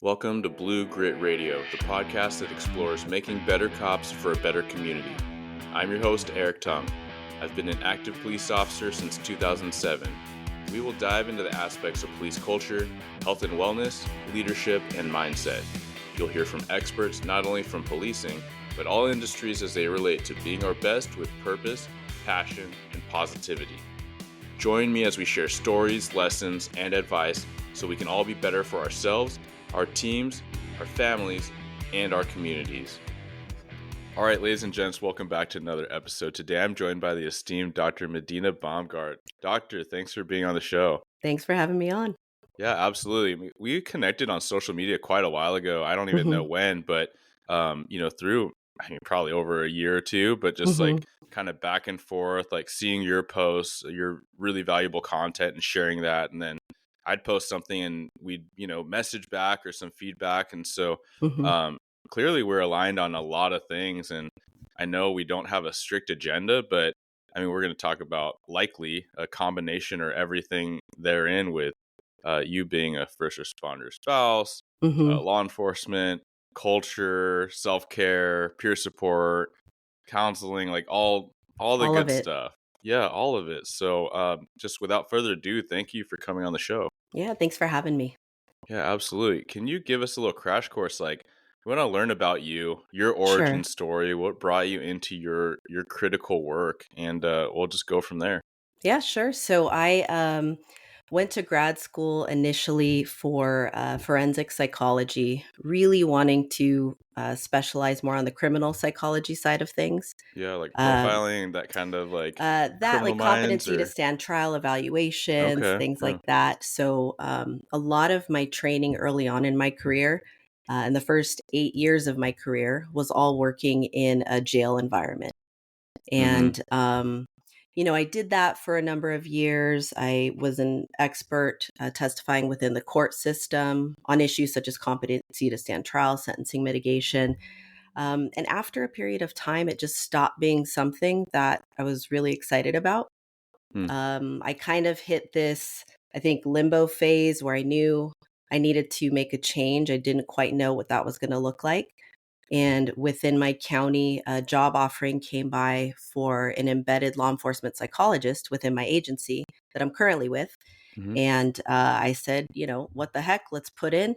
Welcome to Blue Grit Radio, the podcast that explores making better cops for a better community. I'm your host, Eric Tung. I've been an active police officer since 2007. We will dive into the aspects of police culture, health and wellness, leadership, and mindset. You'll hear from experts not only from policing, but all industries as they relate to being our best with purpose, passion, and positivity. Join me as we share stories, lessons, and advice so we can all be better for ourselves, our teams, our families, and our communities. All right, ladies and gents, welcome back to another episode. Today I'm joined by the esteemed Dr. Medina Baumgart. Doctor, thanks for being on the show. Thanks for having me on. Yeah, absolutely. We connected on social media quite a while ago. I don't even know when, but through probably over a year or two, but just like kind of back and forth, like seeing your posts, your really valuable content and sharing that. And then I'd post something and we'd, message back or some feedback. And so clearly we're aligned on a lot of things. And I know we don't have a strict agenda, but we're going to talk about likely a combination or everything therein with you being a first responder spouse, law enforcement, culture, self-care, peer support, counseling, like all the All good of it. stuff. Yeah, all of it. So just without further ado, thank you for coming on the show. Yeah, thanks for having me. Yeah, absolutely. Can you give us a little crash course? Like, we want to learn about you, your origin Sure. story, what brought you into your critical work, and we'll just go from there. Yeah, sure. So I went to grad school initially for forensic psychology, really wanting to specialize more on the criminal psychology side of things. Yeah, like Uh, profiling, that kind of like that criminal like minds, competency to or stand trial evaluations, okay, things yeah. like that. So a lot of my training early on in my career, in the first 8 years of my career, was all working in a jail environment. Mm-hmm. And, I did that for a number of years. I was an expert testifying within the court system on issues such as competency to stand trial, sentencing mitigation. And after a period of time, it just stopped being something that I was really excited about. Hmm. I kind of hit this, I think, limbo phase where I knew I needed to make a change. I didn't quite know what that was going to look like. And within my county, a job offering came by for an embedded law enforcement psychologist within my agency that I'm currently with. Mm-hmm. And I said, what the heck, let's put in.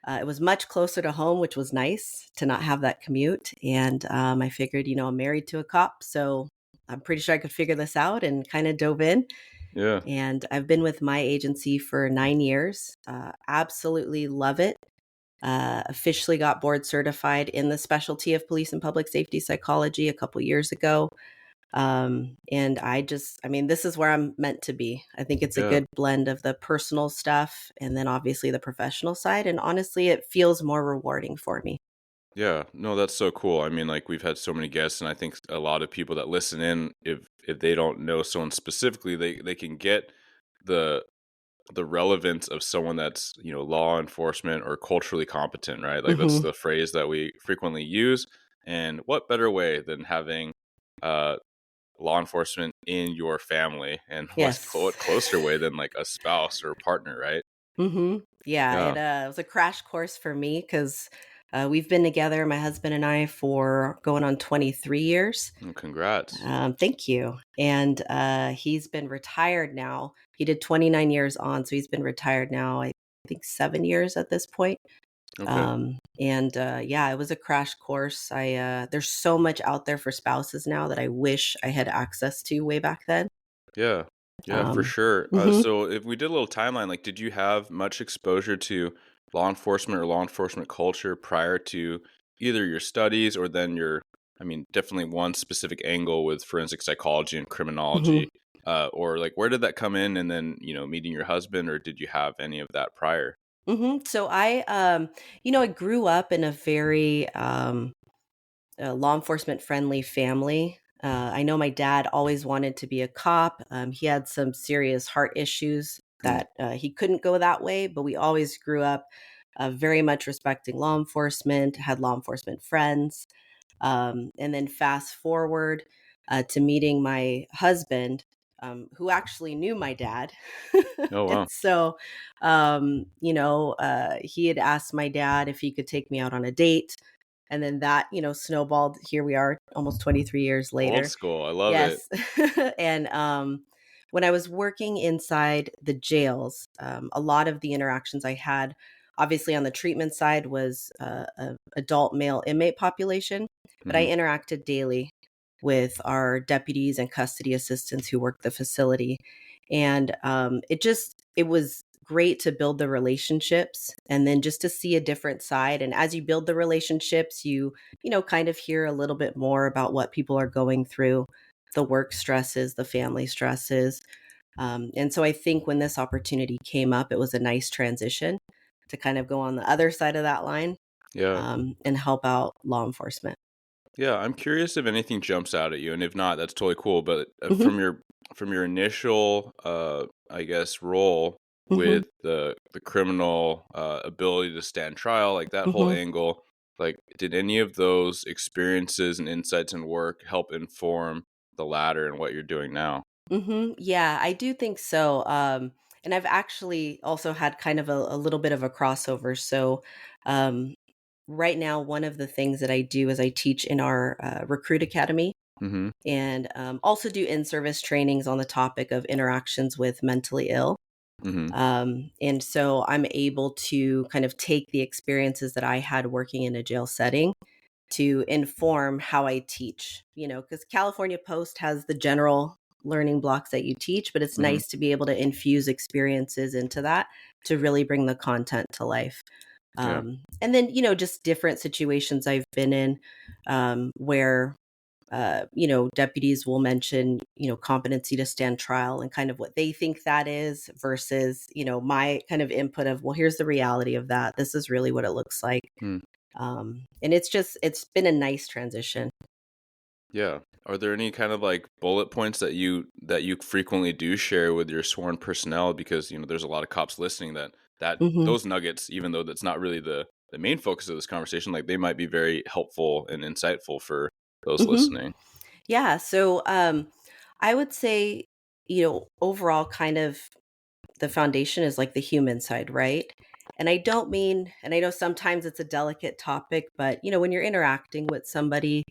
It was much closer to home, which was nice to not have that commute. And I figured, I'm married to a cop, so I'm pretty sure I could figure this out, and kind of dove in. Yeah. And I've been with my agency for 9 years. Absolutely love it. Officially got board certified in the specialty of police and public safety psychology a couple years ago. And this is where I'm meant to be. I think it's a Yeah. good blend of the personal stuff and then obviously the professional side. And honestly, it feels more rewarding for me. Yeah. No, that's so cool. Like we've had so many guests, and I think a lot of people that listen in, if they don't know someone specifically, they can get the relevance of someone that's, law enforcement or culturally competent, right? Like that's Hmm. the phrase that we frequently use. And what better way than having uh law enforcement in your family, and Yes. what closer way than like a spouse or a partner, right? Hmm. Yeah, Yeah. it was a crash course for me because we've been together, my husband and I, for going on 23 years. Well, congrats. Thank you. And he's been retired now. He did 29 years on, so he's been retired now, I think 7 years at this point. Okay. Yeah, it was a crash course. There's so much out there for spouses now that I wish I had access to way back then. Yeah. Yeah, for Um, sure. mhm. So if we did a little timeline, like, did you have much exposure to law enforcement or law enforcement culture prior to either your studies or then your, definitely one specific angle with forensic psychology and Mhm. criminology? Or like, where did that come in? And then, meeting your husband, or did you have any of that prior? So I grew up in a very law enforcement friendly family. I know my dad always wanted to be a cop. He had some serious heart issues Mm. that he couldn't go that way, but we always grew up very much respecting law enforcement, had law enforcement friends. And then fast forward to meeting my husband. who actually knew my dad. Oh, And wow. so, he had asked my dad if he could take me out on a date. And then that, snowballed. Here we are almost 23 years Old later. school. I love it. Yes. And when I was working inside the jails, a lot of the interactions I had, obviously on the treatment side, was a adult male inmate population, but I Hmm. interacted daily with our deputies and custody assistants who worked the facility. And it was great to build the relationships and then just to see a different side. And as you build the relationships, kind of hear a little bit more about what people are going through, the work stresses, the family stresses. And so I think when this opportunity came up, it was a nice transition to kind of go on the other side of that line, Yeah. and help out law enforcement. Yeah. I'm curious if anything jumps out at you, and if not, that's totally cool. But Hmm. from your initial, I guess, role Hmm. with the criminal ability to stand trial, like that whole Hmm. angle, like did any of those experiences and insights and work help inform the latter and what you're doing now? Yeah, I do think so. And I've actually also had kind of a little bit of a crossover. So, um, right now, one of the things that I do is I teach in our recruit academy, Mm-hmm. and also do in service trainings on the topic of interactions with mentally ill. Mm-hmm. And so I'm able to kind of take the experiences that I had working in a jail setting to inform how I teach, because California Post has the general learning blocks that you teach, but it's Mm-hmm. nice to be able to infuse experiences into that to really bring the content to life. Yeah. And then, just different situations I've been in, where deputies will mention, competency to stand trial and kind of what they think that is versus, my kind of input of, well, here's the reality of that. This is really what it looks like. Mm. And it's been a nice transition. Yeah. Are there any kind of like bullet points that you frequently do share with your sworn personnel? Because there's a lot of cops listening that Hmm. those nuggets, even though that's not really the main focus of this conversation, like they might be very helpful and insightful for those Hmm. listening. Yeah. So I would say, overall, kind of the foundation is like the human side, right? And I don't mean, and I know sometimes it's a delicate topic, but when you're interacting with somebody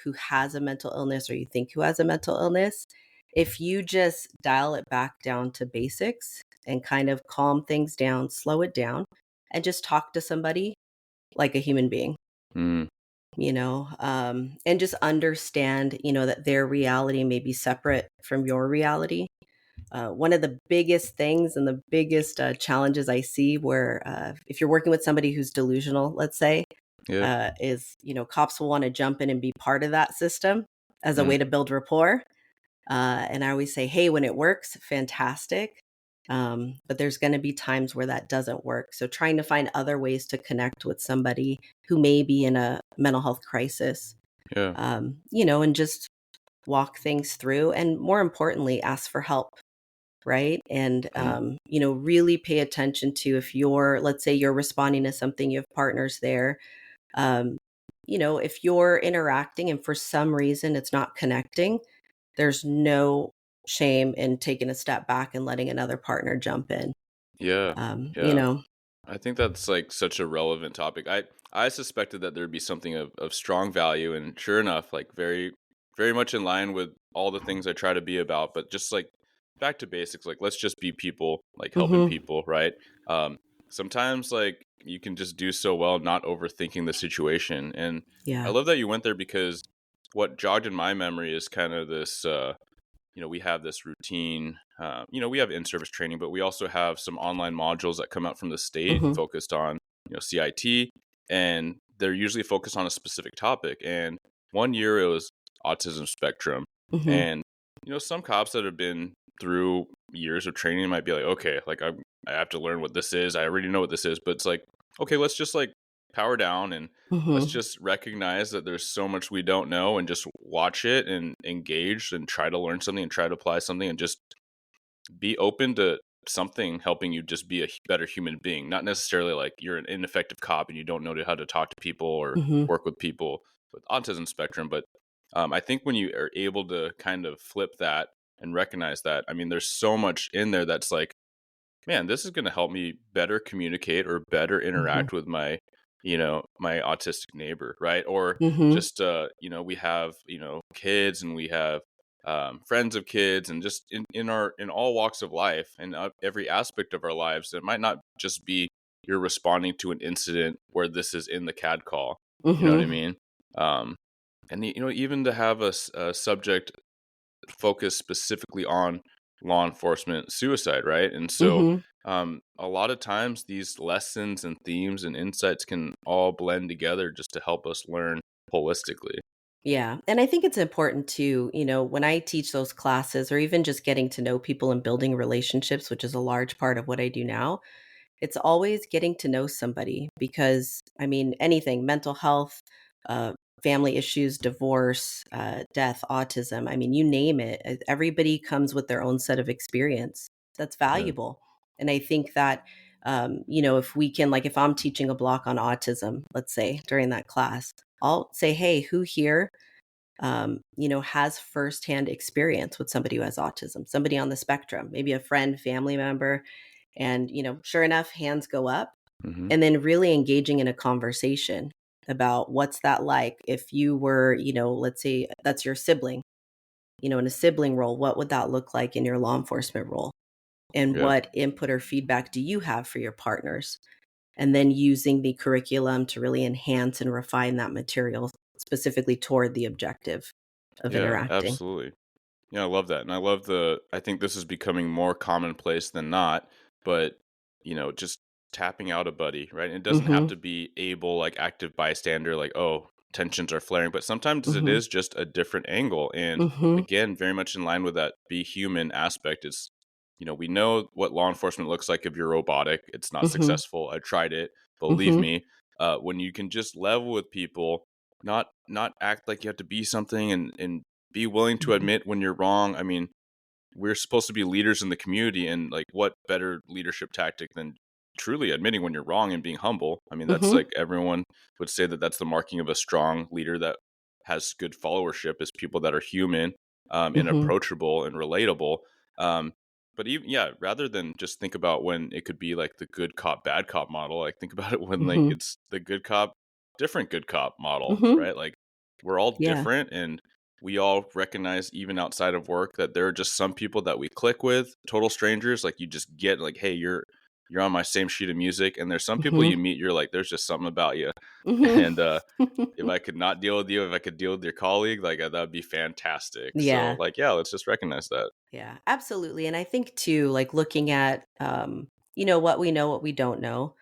who has a mental illness or you think who has a mental illness, if you just dial it back down to basics and kind of calm things down, slow it down, and just talk to somebody like a human being, Mm. and just understand, that their reality may be separate from your reality. One of the biggest things and the biggest challenges I see where if you're working with somebody who's delusional, let's say, Yeah. is, cops will want to jump in and be part of that system as a Mm. way to build rapport. And I always say, hey, when it works, fantastic. But there's going to be times where that doesn't work. So trying to find other ways to connect with somebody who may be in a mental health crisis, Yeah. and just walk things through. And more importantly, ask for help. Right. And, Mm. really pay attention to if let's say you're responding to something, you have partners there. Um, if you're interacting and for some reason it's not connecting, there's no shame in taking a step back and letting another partner jump in. Yeah. Um, you Yeah. know, I think that's like such a relevant topic. I suspected that there'd be something of strong value, and sure enough, like very very much in line with all the things I try to be about, but just like back to basics, like let's just be people, like helping hmm. people, right? Um Sometimes like you can just do so well not overthinking the situation. And I Yeah. love that you went there because what jogged in my memory is kind of this we have this routine. We have in-service training, but we also have some online modules that come out from the state Hmm. focused on, CIT, and they're usually focused on a specific topic. And one year it was autism spectrum, Hmm. and some cops that have been through years of training might be like, okay, like I have to learn what this is. I already know what this is, but it's like, okay, let's just like power down and let's Hmm. just recognize that there's so much we don't know and just watch it and engage and try to learn something and try to apply something and just be open to something helping you just be a better human being. Not necessarily like you're an ineffective cop and you don't know how to talk to people or Hmm. work with people with autism spectrum. But I think when you are able to kind of flip that and recognize that. I mean, there's so much in there that's like, man, this is going to help me better communicate or better Mhm. interact with my, my autistic neighbor, right? Or Mhm. just, we have, kids, and we have friends of kids, and just in all walks of life, and every aspect of our lives. It might not just be you're responding to an incident where this is in the CAD call. You know what I Mhm. mean? Um, and even to have a subject focus specifically on law enforcement suicide, right? And so Mhm. a lot of times these lessons and themes and insights can all blend together just to help us learn holistically. Yeah. And I think it's important to, when I teach those classes or even just getting to know people and building relationships, which is a large part of what I do now, it's always getting to know somebody because, I mean, anything, mental health, uh, family issues, divorce, death, autism, I mean, you name it. Everybody comes with their own set of experience that's Yeah. valuable. And I think that, if we can, like, if I'm teaching a block on autism, let's say during that class, I'll say, hey, who here has firsthand experience with somebody who has autism, somebody on the spectrum, maybe a friend, family member. And, sure enough, hands go up. Hmm. And then really engaging in a conversation about what's that like if you were, let's say that's your sibling, in a sibling role, what would that look like in your law enforcement role? And Yeah. what input or feedback do you have for your partners? And then using the curriculum to really enhance and refine that material specifically toward the objective of Yeah, interacting. absolutely. Yeah, I love that. And I think this is becoming more commonplace than not, but just tapping out a buddy, right? It doesn't have Mhm. to be able, like, active bystander, like, oh, tensions are flaring, but sometimes it Mhm. is just a different angle. And Mhm. again, very much in line with that be human aspect is, we know what law enforcement looks like if you're robotic. It's not Mhm. successful. I tried it. Believe Mhm. me. When you can just level with people, not act like you have to be something, and be willing to Mhm. admit when you're wrong. I mean, we're supposed to be leaders in the community, and like, what better leadership tactic than truly admitting when you're wrong and being humble? I mean, that's Mhm. like, everyone would say that that's the marking of a strong leader that has good followership, is people that are human, and Mhm. approachable and relatable. um, but even, yeah, rather than just think about when it could be like the good cop bad cop model, like, think about it when, like, Mhm. it's the good cop different good cop model, Mhm. right? Like, we're all Yeah. different, and we all recognize, even outside of work, that there are just some people that we click with, total strangers, like, you just get like, hey, you're on my same sheet of music. And there's some people Mhm. you meet, you're like, there's just something about you. Mhm. And if I could not deal with you, if I could deal with your colleague, like, that would be fantastic. So, Yeah. like, yeah, let's just recognize that. Yeah, absolutely. And I think too, like looking at, what we know, what we don't know,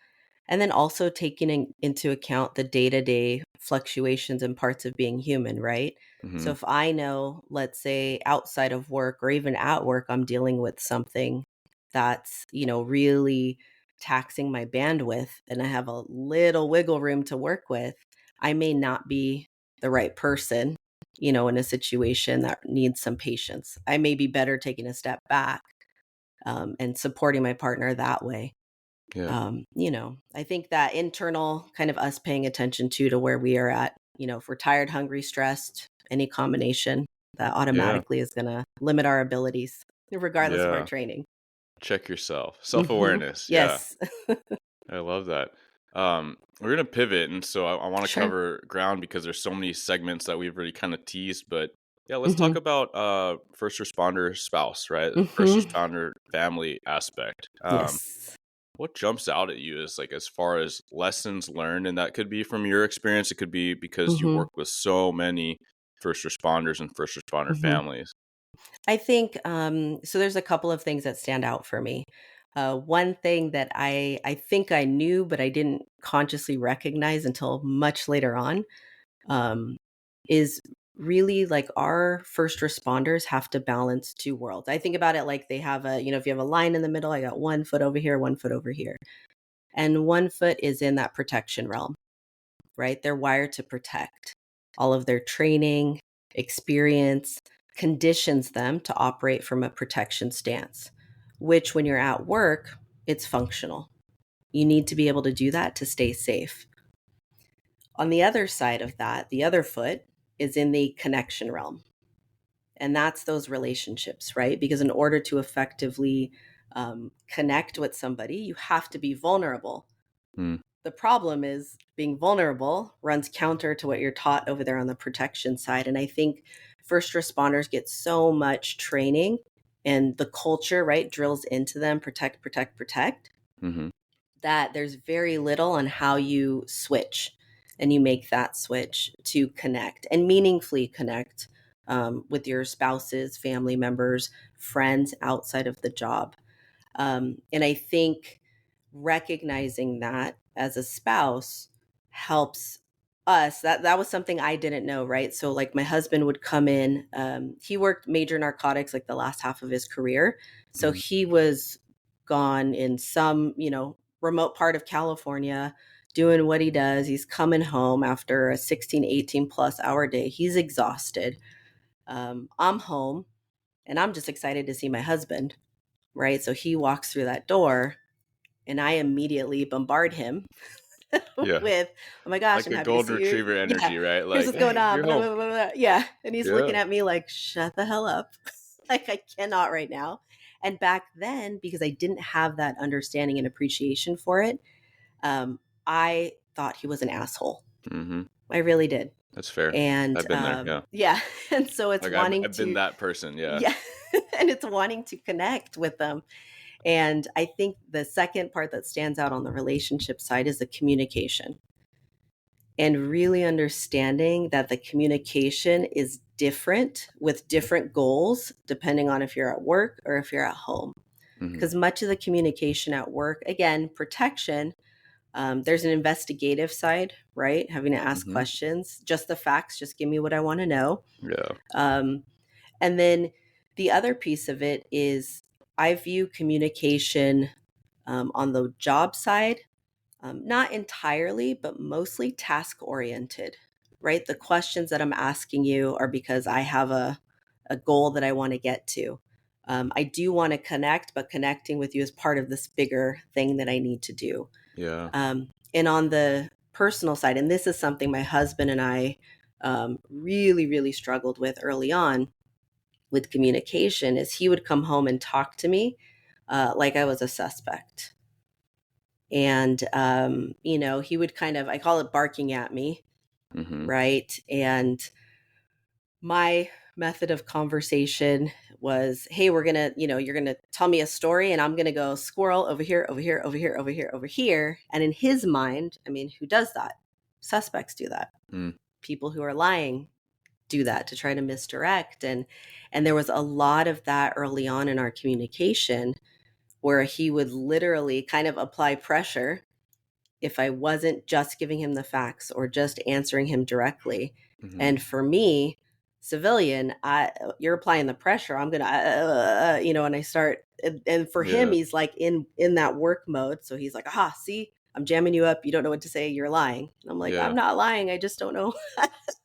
and then also taking into account the day to day fluctuations and parts of being human, right? So Hmm. if I know, let's say outside of work or even at work, I'm dealing with something that's, really taxing my bandwidth and I have a little wiggle room to work with, I may not be the right person, in a situation that needs some patience. I may be better taking a step back and supporting my partner that way. Yeah. I think that internal kind of us paying attention to where we are at, if we're tired, hungry, stressed, any combination that Yeah. automatically is going to limit our abilities regardless of our Yeah. training. Check yourself. Hmm. Self-awareness. Yeah. Yes. I love that. We're gonna pivot, and so I want to Sure. cover ground because there's so many segments that we've already kind of teased. But yeah, let's talk Hmm. about first responder spouse, right? First Hmm. responder family aspect. Yes. What jumps out at you is, like, as far as lessons learned, and that could be from your experience. It could be because you Hmm. work with so many first responders and first responder Hmm. families. I think so. There's a couple of things that stand out for me. One thing that I think I knew, but I didn't consciously recognize until much later on, um, is really like our first responders have to balance two worlds. I think about it like they have if you have a line in the middle, I got 1 foot over here, 1 foot over here, and 1 foot is in that protection realm, right? They're wired to protect. All of their training, experience conditions them to operate from a protection stance, which when you're at work, it's functional. You need to be able to do that to stay safe. On the other side of that, the other foot is in the connection realm. And that's those relationships, right? Because in order to effectively connect with somebody, you have to be vulnerable. Mm. The problem is being vulnerable runs counter to what you're taught over there on the protection side. And I think first responders get so much training and the culture, right, drills into them protect, protect, protect, Mm-hmm. that there's very little on how you switch and you make that switch to connect and meaningfully connect with your spouses, family members, friends outside of the job. And I think recognizing that as a spouse helps us. That was something I didn't know, right? So like my husband would come in, he worked major narcotics like the last half of his career. So Mm-hmm. he was gone in some, remote part of California doing what he does. He's coming home after a 16, 18 plus hour day. He's exhausted. I'm home and I'm just excited to see my husband, right? So he walks through that door and I immediately bombard him Yeah. with, "Oh my gosh, Like I'm a happy to golden see you. retriever Yeah, energy, right? here's Like, what's going hey, on." you're Blah, home. blah, blah, blah. Yeah. And he's Yeah. looking at me like, "Shut the hell up." Like, I cannot right now. And back then, because I didn't have that understanding and appreciation for it, I thought he was an asshole. Mm-hmm. I really did. That's fair. And I've been there. Yeah. yeah. And so it's Like I've wanting I've been to, that person. Yeah. yeah. And it's wanting to connect with them. And I think the second part that stands out on the relationship side is the communication and really understanding that the communication is different with different goals, depending on if you're at work or if you're at home. Mm-hmm. Because much of the communication at work, again, protection, there's an investigative side, right? Having to ask Mm-hmm. questions, just the facts, just give me what I want to know. Yeah. And then the other piece of it is I view communication on the job side, not entirely, but mostly task oriented, right? The questions that I'm asking you are because I have a goal that I want to get to. I do want to connect, but connecting with you is part of this bigger thing that I need to do. Yeah. And on the personal side, and this is something my husband and I really, really struggled with early on with communication, is he would come home and talk to me like I was a suspect. And, he would kind of, I call it barking at me, Mm-hmm. right? And my method of conversation was, hey, we're going to, you're going to tell me a story and I'm going to go squirrel over here, over here, over here, over here, over here. And in his mind, I mean, who does that? Suspects do that. Mm. People who are lying do that to try to misdirect. And there was a lot of that early on in our communication where he would literally kind of apply pressure if I wasn't just giving him the facts or just answering him directly. Mm-hmm. And for me, civilian, you're applying the pressure. I'm gonna, and I start, and for him, he's like in that work mode. So he's like, aha, see, I'm jamming you up. You don't know what to say. You're lying. And I'm like, Yeah. I'm not lying. I just don't know.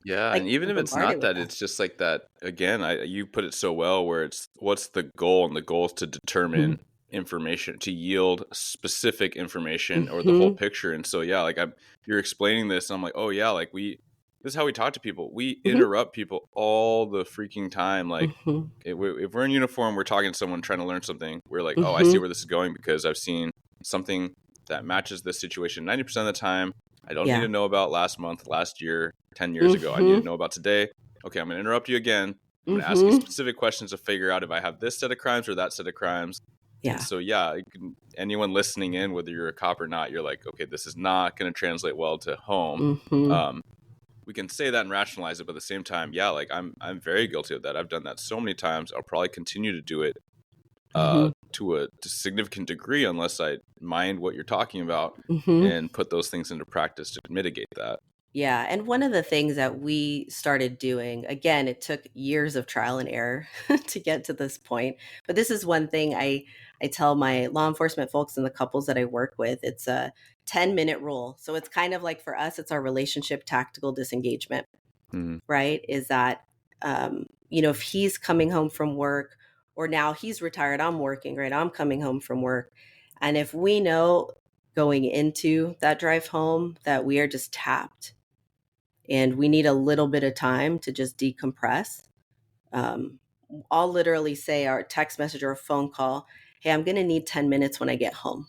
Yeah, and Like, even you're if it's not bombarded with that, that. it's just like that. Again, you put it so well, where it's what's the goal, and the goal is to determine information, to yield specific information or the whole picture. And so, yeah, like you're explaining this, and I'm like, oh yeah, like this is how we talk to people. We interrupt people all the freaking time. Like if we're in uniform, we're talking to someone trying to learn something. We're like, oh, I see where this is going because I've seen something that matches this situation 90% of the time. I don't need to know about last month, last year, 10 years ago. I need to know about today. Okay, I'm going to interrupt you again. I'm going to ask you specific questions to figure out if I have this set of crimes or that set of crimes. Yeah. And so, yeah, anyone listening in, whether you're a cop or not, you're like, okay, this is not going to translate well to home. We can say that and rationalize it, but at the same time, yeah, like I'm very guilty of that. I've done that so many times. I'll probably continue to do it to a significant degree unless I mind what you're talking about and put those things into practice to mitigate that. Yeah. And one of the things that we started doing, again, it took years of trial and error to get to this point. But this is one thing I tell my law enforcement folks and the couples that I work with. It's a 10-minute rule. So it's kind of like for us, it's our relationship tactical disengagement, right? Is that, if he's coming home from work or now he's retired, I'm working, right? I'm coming home from work. And if we know going into that drive home that we are just tapped, and we need a little bit of time to just decompress, I'll literally say our text message or a phone call, hey, I'm going to need 10 minutes when I get home.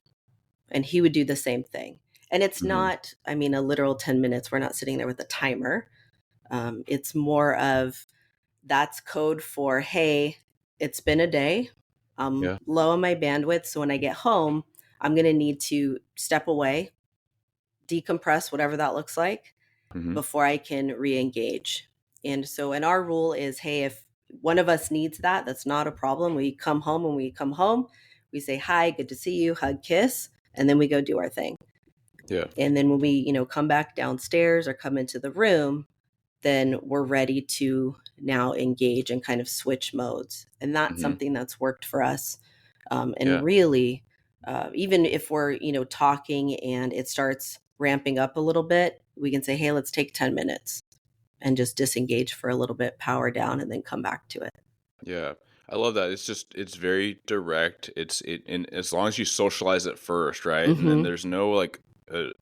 And he would do the same thing. And it's Mm-hmm. not, I mean, a literal 10 minutes. We're not sitting there with a timer. It's more of that's code for, hey, it's been a day. I'm Yeah. low on my bandwidth. So when I get home, I'm going to need to step away, decompress, whatever that looks like, Mm-hmm. before I can re-engage. And so, and our rule is, hey, if one of us needs that, that's not a problem. We come home, when we come home, we say, hi, good to see you, hug, kiss, and then we go do our thing. Yeah. And then when we, come back downstairs or come into the room, then we're ready to now engage and kind of switch modes. And that's Mm-hmm. something that's worked for us. And Yeah. really, even if we're, talking and it starts ramping up a little bit, we can say, hey, let's take 10 minutes and just disengage for a little bit, power down, and then come back to it. Yeah. I love that. It's very direct. And as long as you socialize it first, right? And then Mm-hmm. there's no like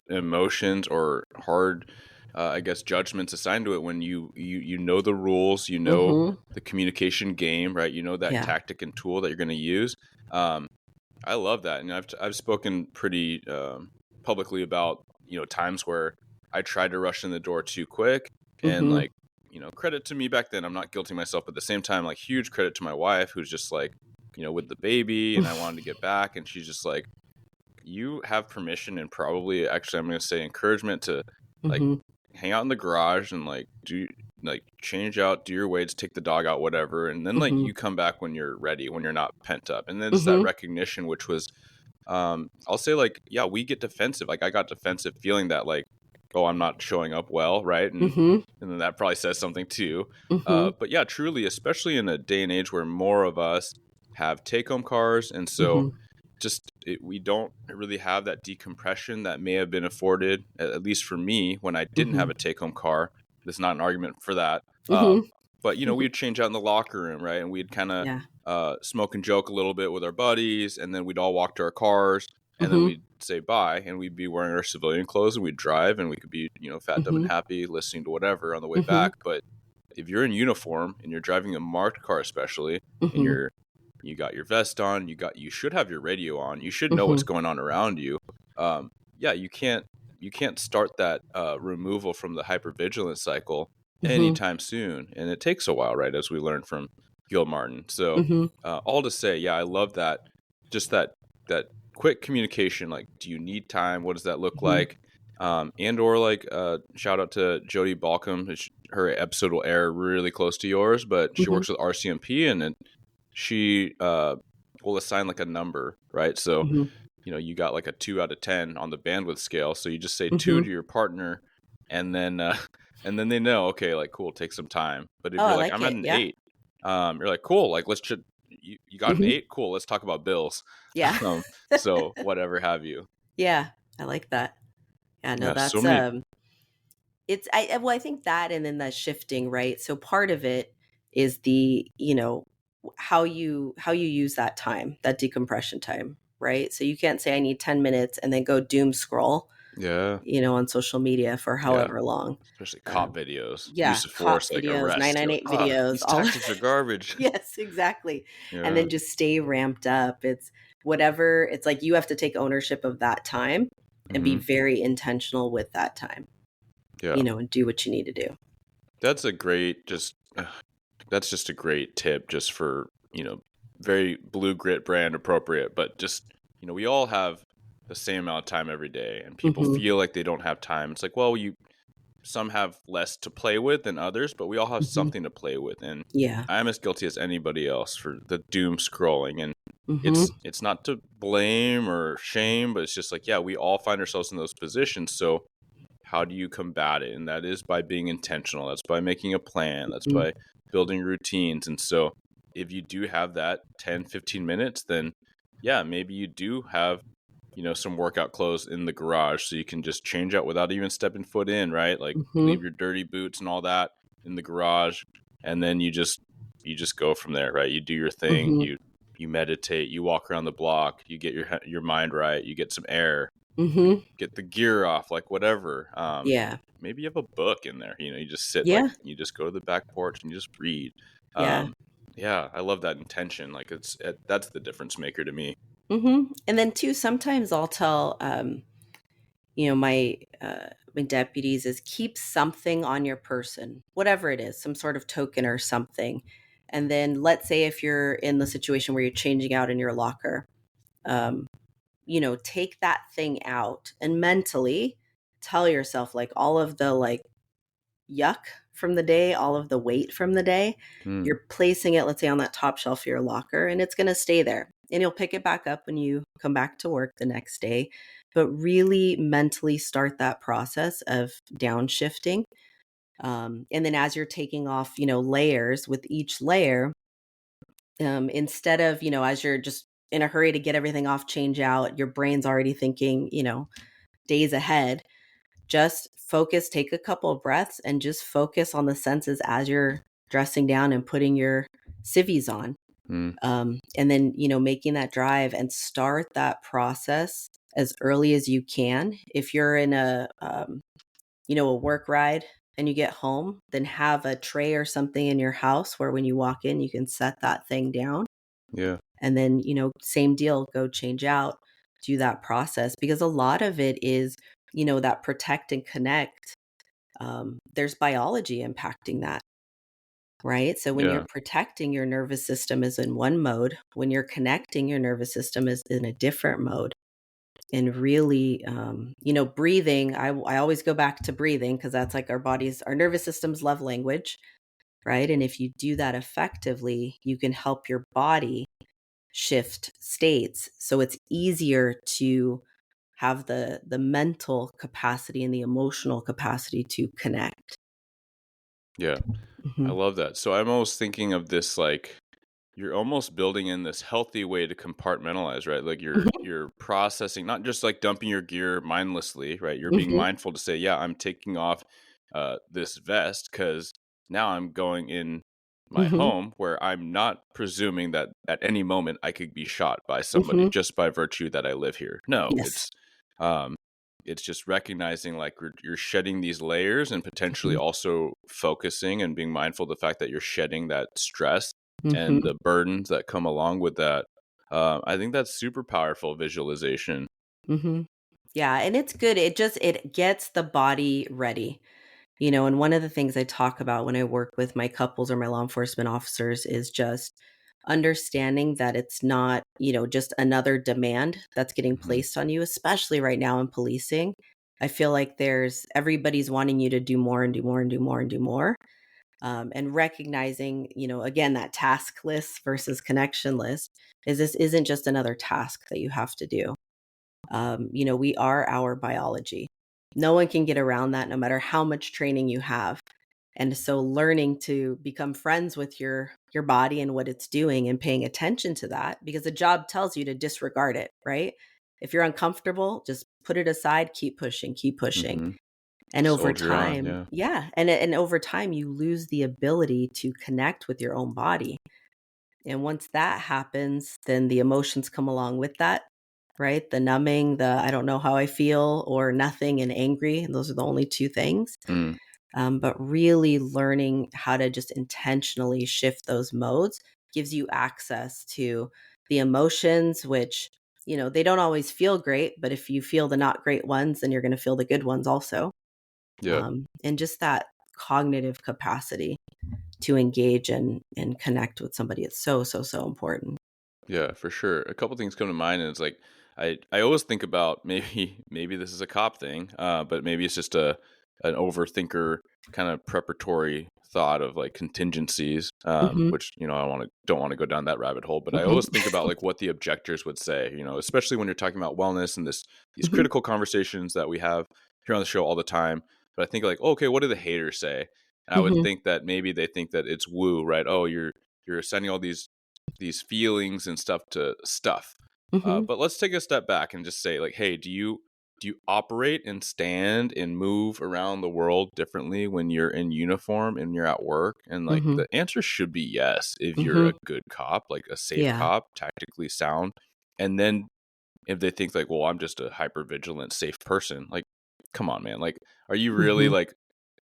emotions or hard, I guess, judgments assigned to it when you know the rules, you know Mm-hmm. the communication game, right? You know that Yeah. tactic and tool that you're going to use. Um, I love that, and I've spoken pretty publicly about times where I tried to rush in the door too quick, and Mm-hmm. like credit to me back then. I'm not guilting myself, but at the same time, like huge credit to my wife, who's just like with the baby, and I wanted to get back, and she's just like, you have permission and probably actually I'm going to say encouragement to like Mm-hmm. hang out in the garage and like change out, do your weights, take the dog out, whatever, and then like Mm-hmm. you come back when you're ready, when you're not pent up, and then it's that Mm-hmm. recognition, which was I'll say like, yeah, we get defensive. Like I got defensive feeling that like, oh, I'm not showing up well, right? Mm-hmm. And then that probably says something too. Mm-hmm. But yeah, truly, especially in a day and age where more of us have take-home cars, and so Mm-hmm. we don't really have that decompression that may have been afforded, at least for me, when I didn't Mm-hmm. have a take-home car. That's not an argument for that. Mm-hmm. But we'd change out in the locker room, right? And we'd kind of Yeah. smoke and joke a little bit with our buddies, and then we'd all walk to our cars, and then Mm-hmm. we'd say bye, and we'd be wearing our civilian clothes, and we'd drive, and we could be fat, dumb, and Mm-hmm. happy, listening to whatever on the way Mm-hmm. back. But if you're in uniform and you're driving a marked car, especially, and Mm-hmm. you got your vest on, you should have your radio on, you should know Mm-hmm. what's going on around you. Yeah, you can't start that removal from the hypervigilance cycle Mm-hmm. anytime soon, and it takes a while, right? As we learned from Gil Martin. So Mm-hmm. all to say, yeah, I love that. Just that quick communication. Like, do you need time? What does that look Mm-hmm. like? And or like shout out to Jody Balcom. Her episode will air really close to yours, but she Mm-hmm. works with RCMP, and she will assign like a number, right? So Mm-hmm. you got like a 2 out of 10 on the bandwidth scale, so you just say 2 Mm-hmm. to your partner, and then and then they know, okay, like cool, take some time. But if Oh, you're I like, like I'm at it. an Yeah. 8, you're like, cool, like you got an Mm-hmm. 8, cool, let's talk about bills. Yeah. So whatever have you. Yeah. I like that. Yeah, no, Yeah, so that's many. it's I think that, and then the shifting, right? So part of it is the, how you use that time, that decompression time, right? So you can't say I need 10 minutes and then go doom scroll, Yeah, on social media for yeah, however long. especially cop Um, videos use yeah, of cop force, like videos, arrest. You're like, 998 oh, videos, these all tactics are garbage. yes, exactly. And Yeah. then just stay ramped up. It's whatever, it's like you have to take ownership of that time and be Hmm. very intentional with that time, Yeah, and do what you need to do. that's a great that's just a great tip, just for very blue grit brand appropriate, but just we all have the same amount of time every day, and people Mhm. feel like they don't have time. It's like, well, some have less to play with than others, but we all have Mhm. something to play with, and Yeah. I'm as guilty as anybody else for the doom scrolling. And Mhm. it's not to blame or shame, but it's just like, yeah, we all find ourselves in those positions. So how do you combat it? And that is by being intentional. That's by making a plan. That's Mhm. by building routines. And so if you do have that 10, 15 minutes, then yeah, maybe you do have, some workout clothes in the garage, so you can just change out without even stepping foot in, right? Like Mhm. leave your dirty boots and all that in the garage. And then you just go from there, right? You do your thing. Mhm. You meditate, you walk around the block, you get your mind right, you get some air, you Mhm. get the gear off, like whatever. Yeah. Maybe you have a book in there. You just sit, like Yeah. you just go to the back porch and you just read. Yeah. Um, Yeah, I love that intention. Like that's the difference maker to me. And then too, sometimes I'll tell my deputies is keep something on your person, whatever it is, some sort of token or something. And then let's say if you're in the situation where you're changing out in your locker, um, take that thing out and mentally tell yourself like all of the like yuck from the day, all of the weight from the day, Mm, you're placing it, let's say, on that top shelf of your locker, and it's going to stay there. And you'll pick it back up when you come back to work the next day. But really mentally start that process of downshifting. And then as you're taking off, layers with each layer, instead of, as you're just in a hurry to get everything off, change out, your brain's already thinking, days ahead. Just focus, take a couple of breaths and just focus on the senses as you're dressing down and putting your civvies on. mm, And then, making that drive and start that process as early as you can. If you're in a work ride and you get home, then have a tray or something in your house where when you walk in, you can set that thing down. yeah, And then, same deal, go change out, do that process because a lot of it is, that protect and connect. There's biology impacting that, right? So when you're yeah, protecting, your nervous system is in one mode. When you're connecting, your nervous system is in a different mode. And really, breathing, I always go back to breathing because that's like our nervous system's love language, right? And if you do that effectively, you can help your body shift states. So it's easier to have the mental capacity and the emotional capacity to connect. yeah. I Mhm. love that. So I'm almost thinking of this like you're almost building in this healthy way to compartmentalize, right? Like Mhm. you're processing, not just like dumping your gear mindlessly, right? You're being Mhm. mindful to say, yeah, I'm taking off this vest because now I'm going in my Mhm. home where I'm not presuming that at any moment I could be shot by somebody Mhm. just by virtue that I live here. No, Yes. um, it's just recognizing like you're shedding these layers and potentially Mhm. also focusing and being mindful of the fact that you're shedding that stress and Mhm. the burdens that come along with that. I think that's super powerful visualization. Mhm. Yeah, and it's good. It gets the body ready. And one of the things I talk about when I work with my couples or my law enforcement officers is just understanding that it's not, just another demand that's getting Hmm. placed on you, especially right now in policing. I feel like everybody's wanting you to do more and do more and do more and do more. And recognizing, again, that task list versus connection list is this isn't just another task that you have to do. We are our biology. No one can get around that no matter how much training you have. And so learning to become friends with your body and what it's doing and paying attention to that because the job tells you to disregard it, right? If you're uncomfortable, just put it aside, keep pushing, keep pushing. Hmm. And over Soldier on. time, Yeah. yeah, and over time you lose the ability to connect with your own body. And once that happens, then the emotions come along with that, right? The numbing, the I don't know how I feel, or nothing and angry. And those are the only two things. Mm, But really learning how to just intentionally shift those modes gives you access to the emotions, which, they don't always feel great. But if you feel the not great ones, then you're going to feel the good ones also. yeah. And just that cognitive capacity to engage and connect with somebody. It's so, so, so important. Yeah, for sure. A couple things come to mind, and it's like I always think about maybe this is a cop thing, but maybe it's just an overthinker kind of preparatory thought of like contingencies, Mhm, which I don't want to go down that rabbit hole. But I mhm, always think about like what the objectors would say, especially when you're talking about wellness and these mhm, critical conversations that we have here on the show all the time. But I think like, okay, what do the haters say? And I would mhm, think that maybe they think that it's woo, right? Oh, you're sending all these feelings and stuff to stuff. mhm, But let's take a step back and just say, like, hey, do you operate and stand and move around the world differently when you're in uniform and you're at work? And like mhm, the answer should be yes if you're mhm. a good cop, like a safe Yeah. cop, tactically sound. And then if they think like, well, I'm just a hyper vigilant, safe person, like, come on, man, like, are you really Mhm, like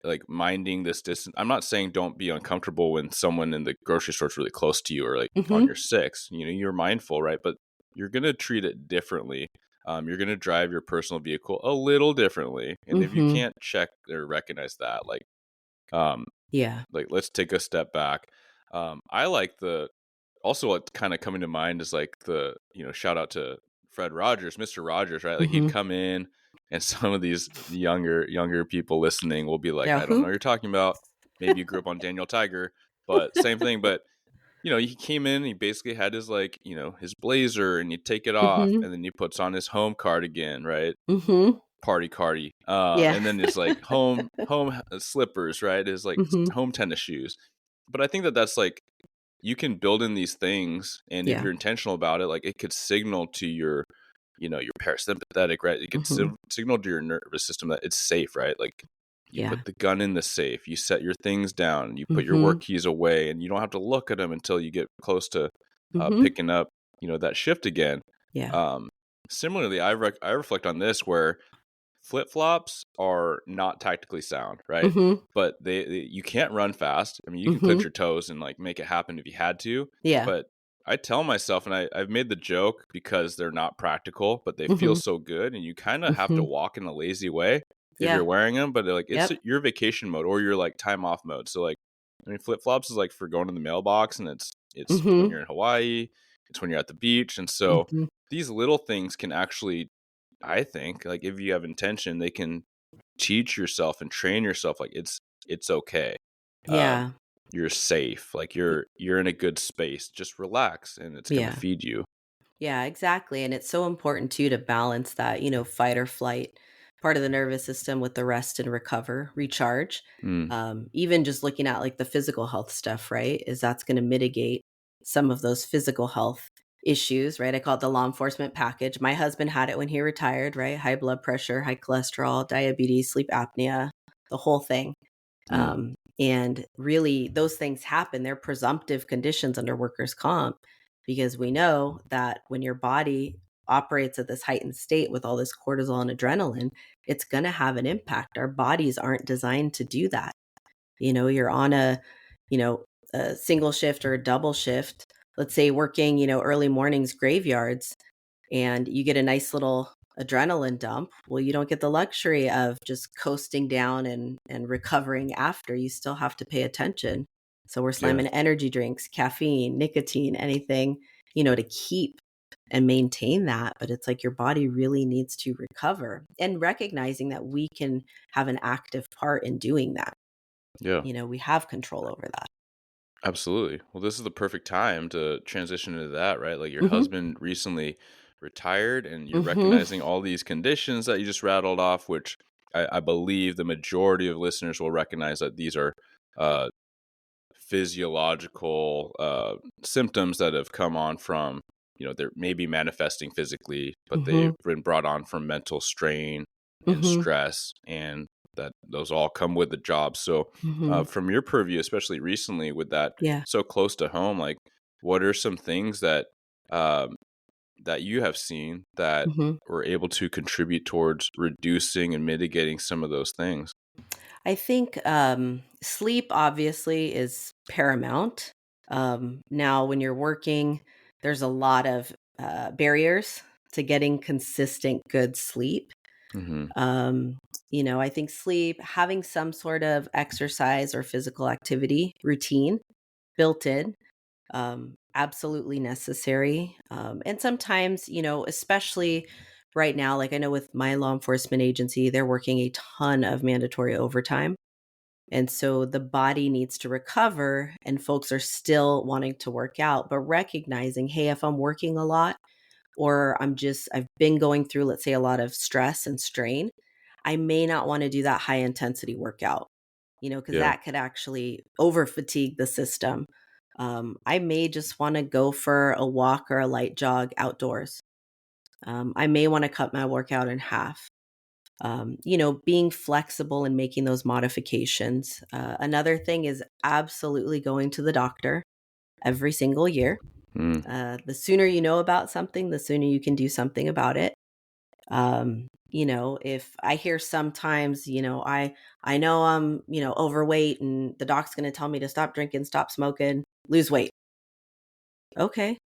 like minding this distance. I'm not saying don't be uncomfortable when someone in the grocery store is really close to you or like on your Mhm. six. You're mindful, right? But you're gonna treat it differently. You're gonna drive your personal vehicle a little differently, and if you Mhm. can't check or recognize that, um, Yeah. let's take a step back. I like the also what kind of coming to mind is like the shout out to Fred Rogers, Mr. Rogers, right? Like he'd Mhm. come in, and some of these younger people listening will be like, Yeah, I don't know what who? you're talking about. Maybe you grew up on Daniel Tiger, but same thing. But he came in, he basically had his like his blazer, and you take it off, Mhm. and then he puts on his home cardigan, right? Mhm. Party cardi, Yeah. and then his like home slippers, right? His like Mhm. home tennis shoes. But I think that that's like you can build in these things, and if Yeah. you're intentional about it, like it could signal to your parasympathetic, right? It could Mhm. signal to your nervous system that it's safe, right? Like you Yeah. put the gun in the safe, you set your things down, you put your work Mhm. keys away, and you don't have to look at them until you get close to Mhm. picking up that shift again. Yeah. um Similarly, I reflect on this where flip-flops are not tactically sound, right? Mhm. But you can't run fast. I mean, you can clip Mhm. your toes and like make it happen if you had to, Yeah. but I tell myself, and I've made the joke because they're not practical, but they feel Mhm. so good, and you kind of have to Mhm. walk in a lazy way if Yeah. you're wearing them. But like it's Yep. your vacation mode or your like time off mode. So like, I mean, flip-flops is like for going to the mailbox, and it's when Mhm. you're in Hawaii, it's when you're at the beach, and so Mhm. these little things can actually, I think, like if you have intention, they can teach yourself and train yourself like it's okay. Um, Yeah. you're safe. Like you're in a good space. Just relax, and it's gonna Yeah. feed you. Yeah, exactly. And it's so important too to balance that, fight or flight part of the nervous system with the rest and recover, recharge. Mm, Even just looking at like the physical health stuff, right? Is that's going to mitigate some of those physical health issues, right? I call it the law enforcement package. My husband had it when he retired, right? High blood pressure, high cholesterol, diabetes, sleep apnea, the whole thing. mm, And really, those things happen. They're presumptive conditions under workers' comp because we know that when your body operates at this heightened state with all this cortisol and adrenaline, it's going to have an impact. Our bodies aren't designed to do that. You're on you know, a single shift or a double shift, let's say working, early mornings, graveyards, and you get a nice little adrenaline dump. Well, you don't get the luxury of just coasting down and recovering after. You still have to pay attention. So we're yeah, slamming energy drinks, caffeine, nicotine, anything, to keep and maintain that. But it's like your body really needs to recover and recognizing that we can have an active part in doing that. yeah, We have control over that. absolutely. Well, this is the perfect time to transition into that, right? Like your Mhm. husband recently retired, and you're Mhm. recognizing all these conditions that you just rattled off, which I believe the majority of listeners will recognize that these are uh, physiological symptoms that have come on from they're maybe manifesting physically, but they've Mhm. been brought on from mental strain and Mhm. stress, and that those all come with the job. So Mhm. from your purview, especially recently with that Yeah. so close to home, like what are some things um, that you have seen that Mhm. were able to contribute towards reducing and mitigating some of those things? I think sleep obviously is paramount. Now, when you're working, there's a lot of barriers to getting consistent good sleep. Hmm. Um, I think sleep, having some sort of exercise or physical activity routine built in, absolutely necessary. And sometimes, especially right now, like I know with my law enforcement agency, they're working a ton of mandatory overtime. And so the body needs to recover, and folks are still wanting to work out, but recognizing, hey, if I'm working a lot or I've been going through, let's say, a lot of stress and strain, I may not want to do that high intensity workout, because Yeah. that could actually over fatigue the system. I may just want to go for a walk or a light jog outdoors. I may want to cut my workout in half. Being flexible and making those modifications. Another thing is absolutely going to the doctor every single year. Mm, The sooner you know about something, the sooner you can do something about it. If I hear sometimes, I know I'm, overweight and the doc's going to tell me to stop drinking, stop smoking, lose weight. Okay.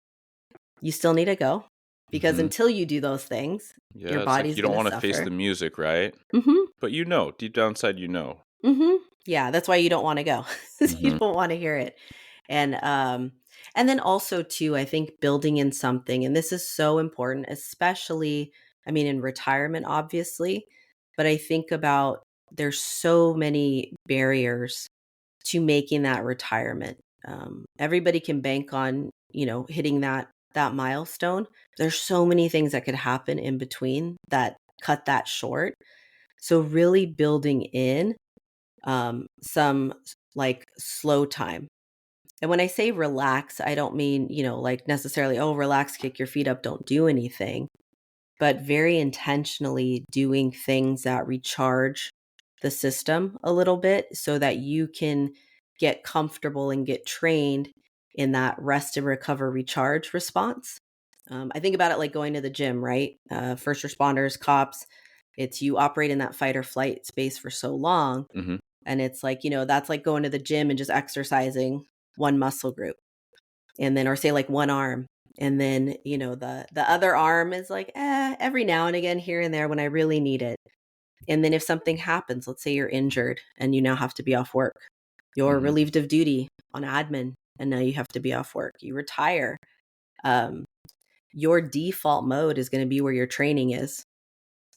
You still need to go because Hmm. until you do those things, your Yeah, it's like body's you don't going to want to face suffer. the music, right? Mhm. But deep down inside, Mhm. Yeah, that's why you don't want to go. You Hmm. don't want to hear it. And um and then also too, I think building in something, and this is so important, especially I mean in retirement obviously, but I think about there's so many barriers to making that retirement. Everybody can bank on, hitting that milestone. There's so many things that could happen in between that cut that short. So really building in some like slow time. And when I say relax, I don't mean, like necessarily, oh, relax, kick your feet up, don't do anything, but very intentionally doing things that recharge the system a little bit so that you can get comfortable and get trained in that rest and recover recharge response. I think about it like going to the gym, right? First responders, cops, it's you operate in that fight or flight space for so long. Hmm. And it's like, that's like going to the gym and just exercising one muscle group. And then, or say like one arm. And then, the other arm is like, every now and again, here and there when I really need it. And then if something happens, let's say you're injured and you now have to be off work, you're Hmm. relieved of duty on admin and now you have to be off work, you retire. Um, your default mode is going to be where your training is,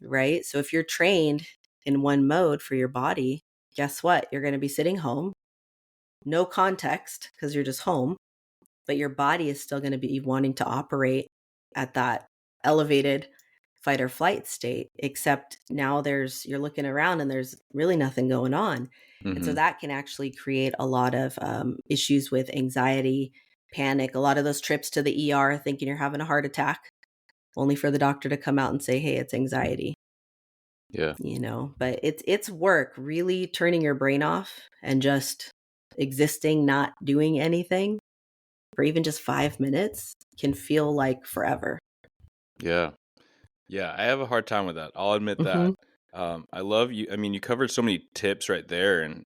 right? So if you're trained in one mode for your body, guess what? You're going to be sitting home, no context because you're just home, but your body is still going to be wanting to operate at that elevated fight or flight state, except now you're looking around and there's really nothing going on. And so Hmm. that can actually create a lot of issues with anxiety, panic, a lot of those trips to the ER thinking you're having a heart attack, only for the doctor to come out and say, hey, it's anxiety. Yeah. But it's work really turning your brain off and just existing, not doing anything for even just 5 minutes can feel like forever. Yeah. Yeah, I have a hard time with that. I'll admit that. Mhm. I love you. I mean, you covered so many tips right there, and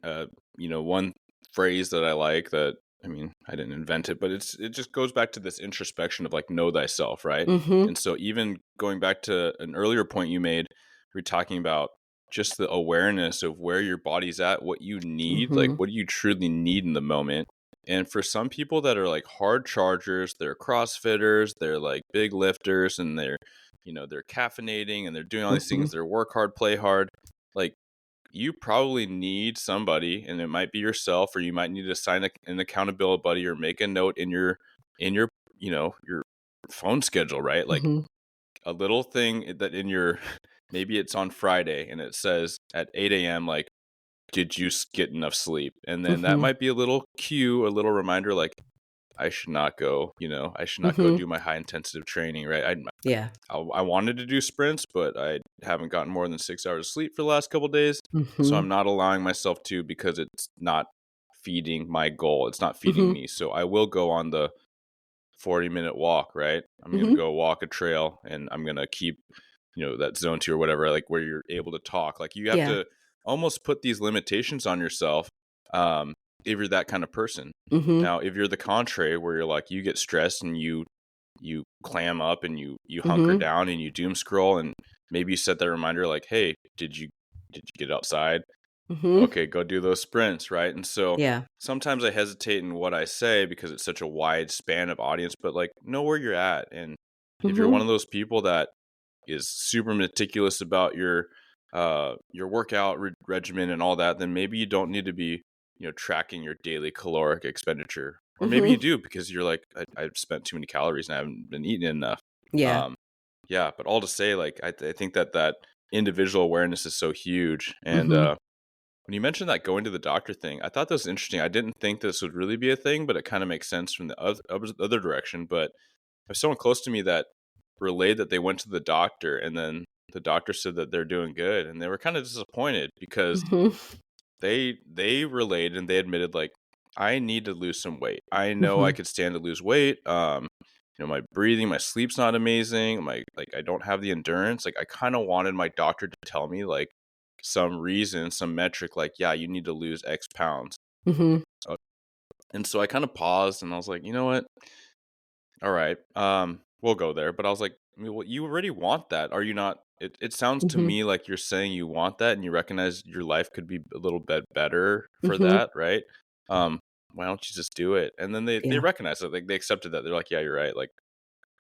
one phrase that I like that. I mean, I didn't invent it, but it just goes back to this introspection of like know thyself, right? Mhm. And so even going back to an earlier point you made, we're talking about just the awareness of where your body's at, what you need, like Mhm. what do you truly need in the moment. And for some people that are like hard chargers, they're CrossFitters, they're like big lifters, and they're caffeinating and they're doing all these things. Mhm. They're work hard, play hard. Like you probably need somebody, and it might be yourself, or you might need to sign an accountability buddy or make a note in your your phone schedule, right? Like Mhm. a little thing that in your maybe it's on Friday and it says at 8 a.m. like did you get enough sleep? And then that Mhm. might be a little cue, a little reminder like I should not go, I should not go Mhm. do my high intensive training, right? Yeah. I wanted to do sprints, but I haven't gotten more than 6 hours of sleep for the last couple of days. So Mhm. I'm not allowing myself to because it's not feeding my goal. It's not feeding Mhm. me. So I will go on the 40-minute walk, right? I'm going to Mhm. go walk a trail and I'm going to keep, that zone 2 or whatever, like where you're able to talk. Like you have Yeah. to almost put these limitations on yourself um, if you're that kind of person. Mhm. Now, if you're the contrary, where you're like, you get stressed and you clam up and you hunker Mhm. down and you doom scroll and maybe you set that reminder like, hey, did you get outside? Mhm. Okay, go do those sprints, right? And so Yeah. sometimes I hesitate in what I say because it's such a wide span of audience, but like know where you're at. And if you're one Mhm. of those people that is super meticulous about your workout regimen and all that, then maybe you don't need to be tracking your daily caloric expenditure, or maybe you Mhm. do because you're like I've spent too many calories and I haven't been eating enough. Yeah. um yeah, but all to say, like I think that individual awareness is so huge. And Mhm. when you mentioned that going to the doctor thing, I thought that was interesting. I didn't think this would really be a thing, but it kind of makes sense from the other direction. But there's someone close to me that relayed that they went to the doctor and then the doctor said that they're doing good, and they were kind of disappointed because Mhm. they relayed and they admitted like I need to lose some weight. I know I Mhm. could stand to lose weight. my breathing, my sleep's not amazing. I don't have the endurance. Like, I kind of wanted my doctor to tell me like some reason, some metric, like, yeah, you need to lose X pounds. Mhm. Uh, And so I kind of paused and I was like, you know what? All right. We'll go there. But I was like, well, you already want that. Are you not? It sounds to Mhm. me like you're saying you want that and you recognize your life could be a little bit better for Mhm. that, right? Um, why don't you just do it? And then they Yeah. recognize it. Like, they accepted that. They're like, yeah, you're right. Like,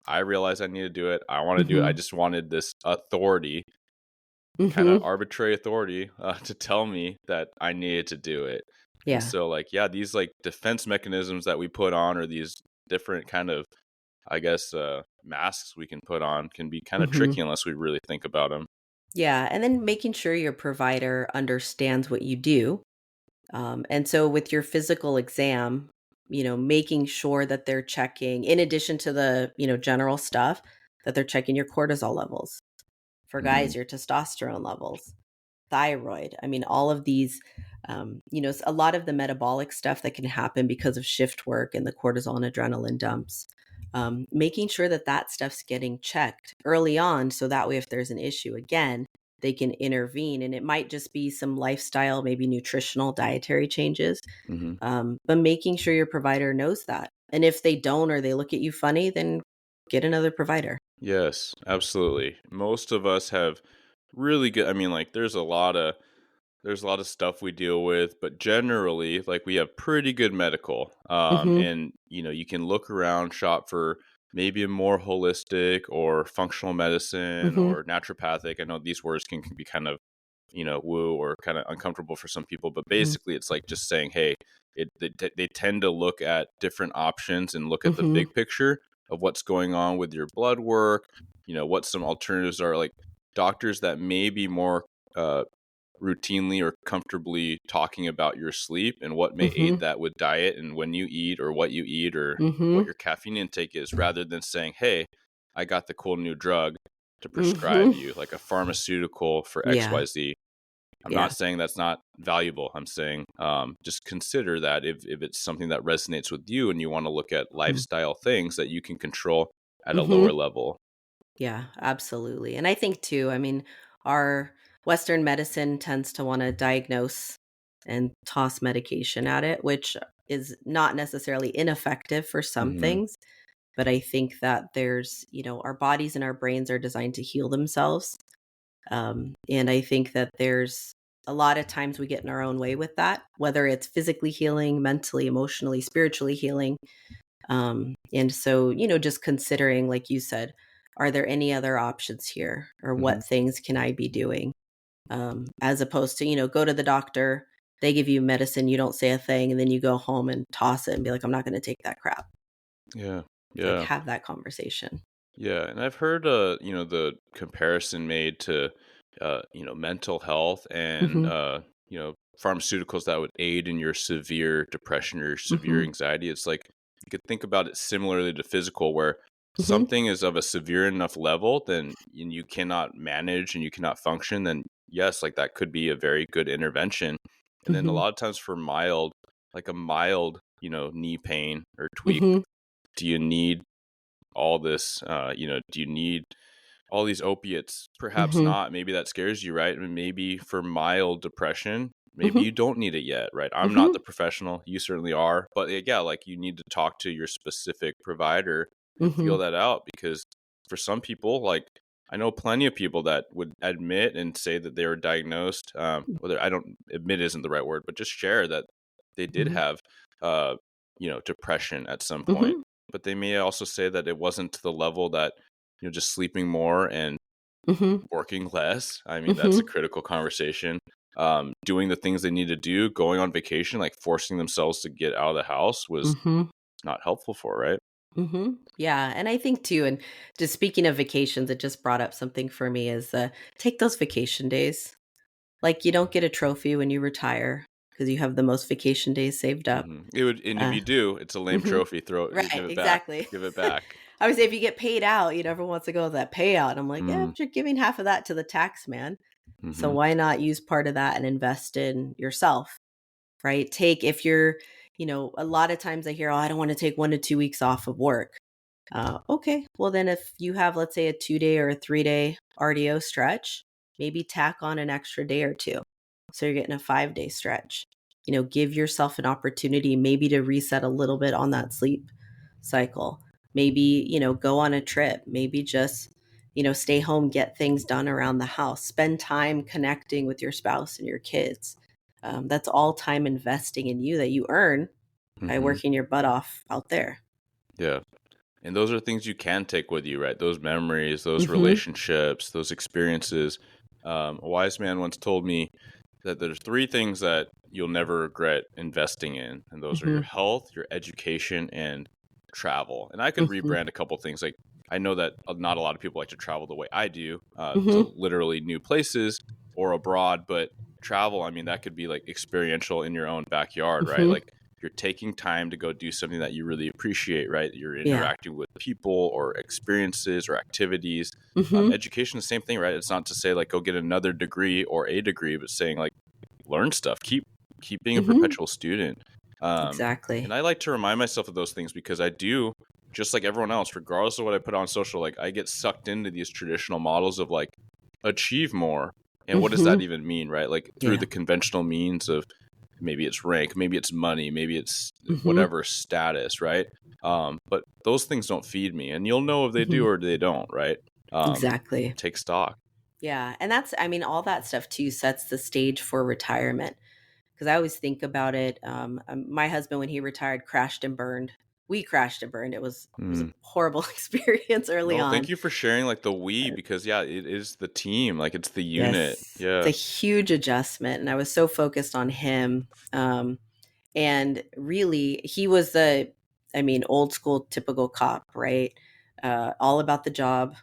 I realize I need to do it. I want to do it. I Mhm. just wanted this authority, kind of Mhm. arbitrary authority, to tell me that I needed to do it. And Yeah. so, like, yeah, these like defense mechanisms that we put on, or these different kind of, I guess, masks we can put on, can be kind of Mhm. tricky unless we really think about them. Yeah, and then making sure your provider understands what you do. And so with your physical exam, making sure that they're checking, in addition to the, general stuff, that they're checking your cortisol levels. For Hmm. guys, your testosterone levels, thyroid. I mean, all of these, a lot of the metabolic stuff that can happen because of shift work and the cortisol and adrenaline dumps. Making sure that that stuff's getting checked early on, so that way, if there's an issue again, they can intervene. And it might just be some lifestyle, maybe nutritional, dietary changes, Hmm. but making sure your provider knows that. And if they don't, or they look at you funny, then get another provider. Yes, absolutely. Most of us have really good. I mean, like, there's a lot of stuff we deal with, but generally, like, we have pretty good medical. Hmm. And you can look around, shop for maybe a more holistic or functional medicine Hmm. or naturopathic. I know these words can be kind of, woo or kind of uncomfortable for some people, but basically it's like just saying, hey, they tend to look at different options and look at the Hmm. big picture of what's going on with your blood work, what some alternatives are, like doctors that may be more uh, routinely or comfortably talking about your sleep and what may Hmm. aid that with diet and when you eat or what you eat or what Hmm. your caffeine intake is, rather than saying, hey, I got the cool new drug to prescribe Hmm. you, like a pharmaceutical for Yeah. XYZ. I'm Yeah. not saying that's not valuable. I'm saying, just consider that if it's something that resonates with you and you want to look at lifestyle things that you can control at a lower Hmm. level. Yeah, absolutely. And I think too, I mean, our Western medicine tends to want to diagnose and toss medication at it, which is not necessarily ineffective for some Hmm. things. But I think that there's, our bodies and our brains are designed to heal themselves. And I think that there's a lot of times we get in our own way with that, whether it's physically healing, mentally, emotionally, spiritually healing. And so, just considering, like you said, are there any other options here, or Hmm. what things can I be doing? As opposed to, go to the doctor, they give you medicine, you don't say a thing, and then you go home and toss it and be like, I'm not going to take that crap. Yeah. Like, Yeah. have that conversation. Yeah, and I've heard the comparison made to mental health and Hmm. pharmaceuticals that would aid in your severe depression or your severe Hmm. anxiety. It's like you could think about it similarly to physical, where Hmm. something is of a severe enough level then and you cannot manage and you cannot function, then yes, like that could be a very good intervention. And then a Hmm. lot of times for mild, like a mild, knee pain or tweak, Hmm. do you need all this, do you need all these opiates? Perhaps Hmm. not. Maybe that scares you, right? And maybe for mild depression, maybe Hmm. you don't need it yet, right? I'm not Hmm. the professional. You certainly are. But yeah, like you need to talk to your specific provider and feel Hmm. that out, because for some people, like I know plenty of people that would admit and say that they were diagnosed, whether, I don't, admit isn't the right word, but just share that they did Hmm. have, depression at some point. Hmm. But they may also say that it wasn't to the level that, just sleeping more and Hmm. working less. I mean, that's a Hmm. critical conversation. Doing the things they need to do, going on vacation, like forcing themselves to get out of the house, was Hmm. not helpful for, right? Yeah, and I think too, and just speaking of vacations, it just brought up something for me is take those vacation days. Like, you don't get a trophy when you retire because you have the most vacation days saved up. It would, and if Uh, you do, it's a lame mhm. trophy. Throw it, Right, give it back, exactly. give it back. I would say if you get paid out, everyone wants to go with that payout. I'm like, yeah, Mm, but you're giving half of that to the tax man. So mm-hmm, why not use part of that and invest in yourself, right? Take, if you're, a lot of times I hear, oh, I don't want to take 1 to 2 weeks off of work. Okay, well, then if you have, let's say, a 2 day or a 3 day RDO stretch, maybe tack on an extra day or two. So you're getting a 5 day stretch. Give yourself an opportunity maybe to reset a little bit on that sleep cycle. Maybe, go on a trip. Maybe just, stay home, get things done around the house, spend time connecting with your spouse and your kids. That's all time investing in you that you earn by Mm-hmm. working your butt off out there. Yeah. And those are things you can take with you, right? Those memories, those Mm-hmm. relationships, those experiences. A wise man once told me that there's three things that you'll never regret investing in, and those are Mm-hmm. your health, your education, and travel. And I could Mm-hmm. rebrand a couple things. Like I know that not a lot of people like to travel the way I do, Mm-hmm. to literally new places or abroad, but travel, I mean, that could be like experiential in your own backyard, right? Mm-hmm. Like you're taking time to go do something that you really appreciate, right? You're Yeah. interacting with people or experiences or activities. Mm-hmm. Education, the same thing, right? It's not to say like go get another degree or a degree, but saying like learn stuff, keep being a Mm-hmm. perpetual student. And Exactly. I like to remind myself of those things because I do, just like everyone else, regardless of what I put on social, like I get sucked into these traditional models of like achieve more. And what does Mm-hmm. that even mean, right? Like through Yeah. the conventional means of maybe it's rank, maybe it's money, maybe it's Mm-hmm. whatever status, right? But those things don't feed me, and you'll know if they Mm-hmm. do or they don't, right? Exactly. Take stock. Yeah. And all that stuff too sets the stage for retirement. Because I always think about it. My husband, when he retired, crashed and burned. We crashed and burned. It was a Mm. horrible experience early No, thank on. you for sharing like the we because yeah, it is the team, like it's the unit. Yes, it's Yeah. a huge adjustment, and I was so focused on him. And really, he was old school, typical cop, right? All about the job,